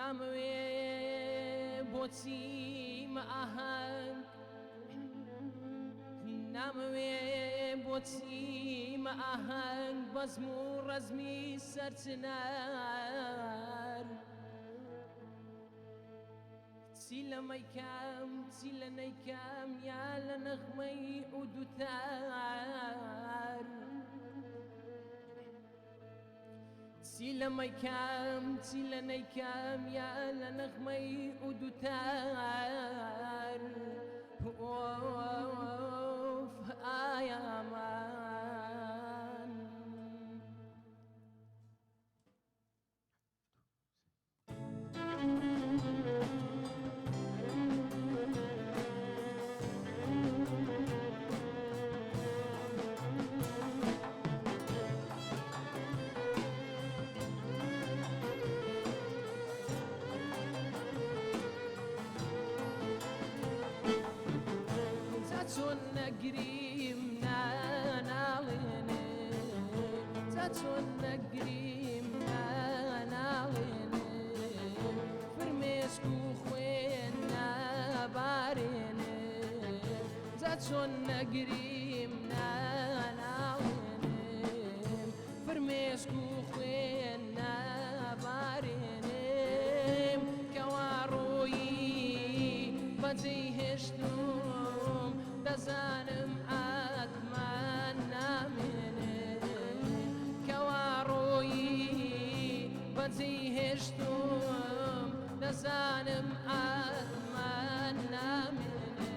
ناموێ بۆچیم ئاهەنگ ناموێ بۆچیم ئاهەنگ بەزم و ڕەزمی سەرچنار چی لە مەیکەم چی لە نەیکەم یا لە نەغمەی ئودوتار چی لە مەیکەم چی لە نەیکەم یا لە نەغمەی ئودوتار ئۆف ئایامان چۆن نەگریم ناناڵێنێ جا چۆن نەگریم ناناڵێنێ فرمێسک و خوێن نابارێنێ جا چۆن نەگریم ناناڵێنێ فرمێسک و خوێن نابارێنێ کەوا ڕۆیی بەجێی هێشتم دەزانم ئاتمان نامێنێ کەوا ڕۆیی بەجێی هێشتم دەزانم ئاتمان نامێنێ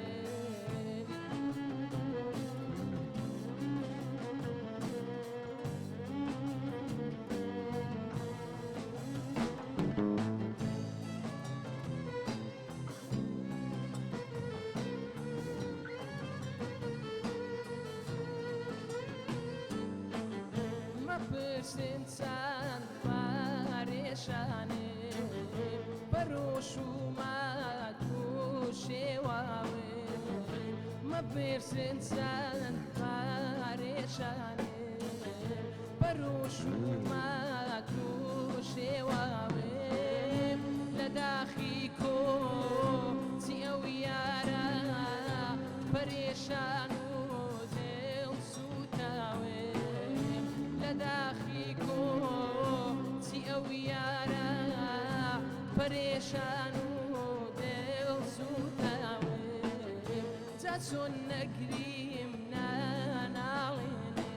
مەپرسێن چەند پارێشانێ بەرۆش و مات و شێواوێ مەپرسێن چەند پارێشانێ بەرۆش و مات و شێواوێ لە داخی کۆ چی ئەو یارە پەرێشان و دڵ سوتاوێ لە داخی کۆ چی ئەو یارە پەرێشان و دڵ سوتاوێ جا چۆن نەگریم ناناڵێنێ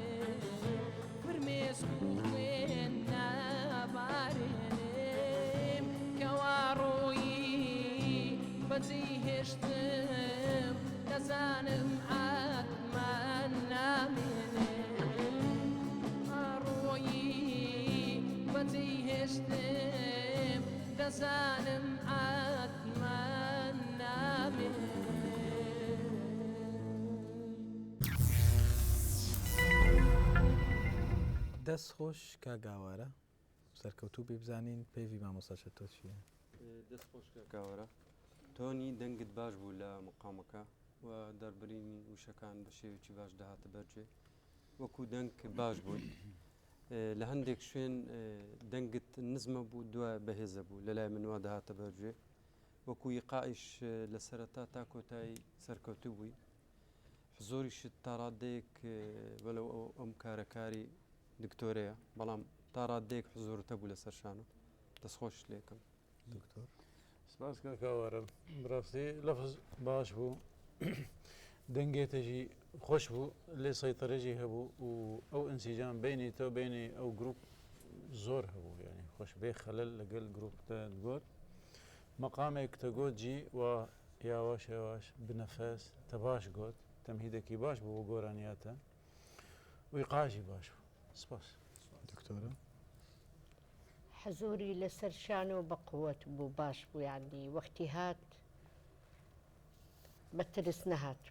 فرمێسک و خوێن نابارێنێ کەوا ڕۆیی بەجێی هێشتم دەزانم ئاتمان نامێنێ بەجێی هێشتم دەزانم ئاتمان نامێنێ دەست خۆش کاگاوارە سەرکەوتوو بێ بزانین پێوی مامۆستاشە تۆ چییە؟ دەست خۆش کاگاوارە تۆنی دەنگت باش بوو لە مقامەکە و دەربرینی وشەکان بە شێوێکی باش داهاتە بەرجێ وەکو دەنگ باش بوون لە هەندێک شوێن دەنگت نزمە بوو دووە بەهێزە بوو لە لای منوا داهاتە بەرجێ وەکو یقائیش لە سەرەتا تا کۆتایی سەرکەوتوو بووی زۆریشت تا ڕادەیەک بەلەو ئەم کارەکاری دکتۆرەیە بەڵام تا ڕادەیەک حزۆرتە بوو لە سەرشانە دەستخۆش لێکم دکتۆر سپاس کاکاوارە بڕاستی لەفز باش بوو دەنگێتەژی خۆش بوو لێ سەیتەرەژی هەبوو و ئەو ئەنسیجان بینی تۆ بینی ئەو گروپ زۆر هەبوو یعنی خۆش بێ خەلەل لەگەڵ گروپتە گۆت مەقامێک تەگۆتجی و یاواش یاواش بنەفەس تە باش گۆت تەمهیدێکی باش بوو بۆ گۆرانیاتە ویقاژی باش بوو سپاس دکتۆرە حەزوری لەسەر شان و بە قووەت بوو باش بوو یعنی وەختی هات بەترس نەهات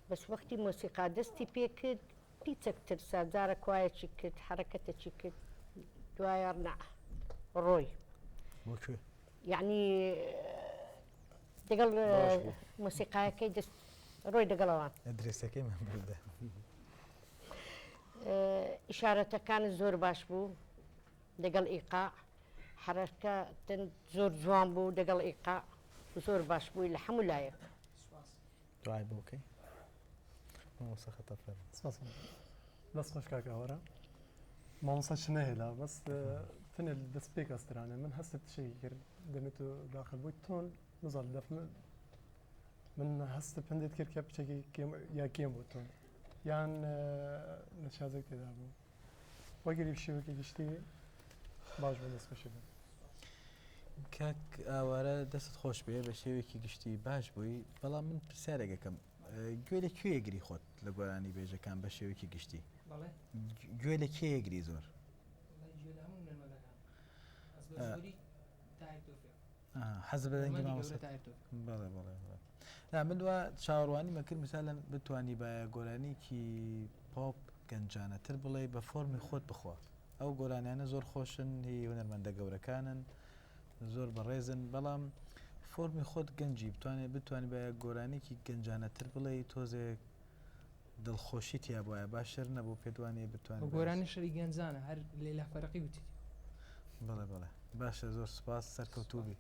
بەس وەختی مۆسیقا دەستی پێ کرد هیچەک ترسا جارە کوایەکی کرد حرەکەتێکی کرد دوایە نە ڕۆی یعنی دەگەڵ مۆسیقایەکەی دەست ڕۆی دەگەڵەوان ئەدرێسەکەی من بردە ئیشارەتەکان زۆر باش بوو دەگەڵ ئیقاع حرەکەتن زۆر جوان بوو دەگەڵ ئیقا زۆر باش بووی لە هەموو لایەک دوای بۆکەی مامۆستا خەتەفەر سپاس بەس خۆش کاکەوەرە مامۆستا چ نەهێلا بەس تنێ دەست پێک ئەسترانێ من هەستت شەی کرد دەمێت و داخل بووی تۆن نزال دەفم من هەستە پندێت کرد کە بچێکی یا کێم بۆ تۆن یان لە شازێک تێدا بوو وەگەری شێوەکە گشتی باش بۆ دەست بەشێ بێت کاک ئاوارە دەست خۆش بێ بە شێوێکی گشتی باش بووی بەڵام من پرسیارێکەکەم گوێ لە کوێیەگری خۆت لە گۆرانی بێژەکان بە شێوێکی گشتی بەڵێ گوێ لە کێیەگری زۆر حەز بە دەنگی مامۆستا بەڵێ بەڵێ لا من دووە چاوەڕوانی مەکرد مثالەن بتوانی بە گۆرانێکی پۆپ گەنجانەتر بڵێ بە فۆرمی خۆت بخوا ئەو گۆرانیانە زۆر خۆشن هی هونەرمەندە گەورەکانن زۆر بەڕێزن بەڵام فۆرمی خۆت گەنجی بتوانانی بە گۆرانێکی گەنجانەتر بڵێ تۆزێک دڵخۆشی تیا بواە باشتر نەبوو پێدوانێ بتوانێت گۆرانی شەری گەنجانە هەر لێلا فەرقی وتی بڵێ باشە زۆر سپاس سەرکەوتوبی.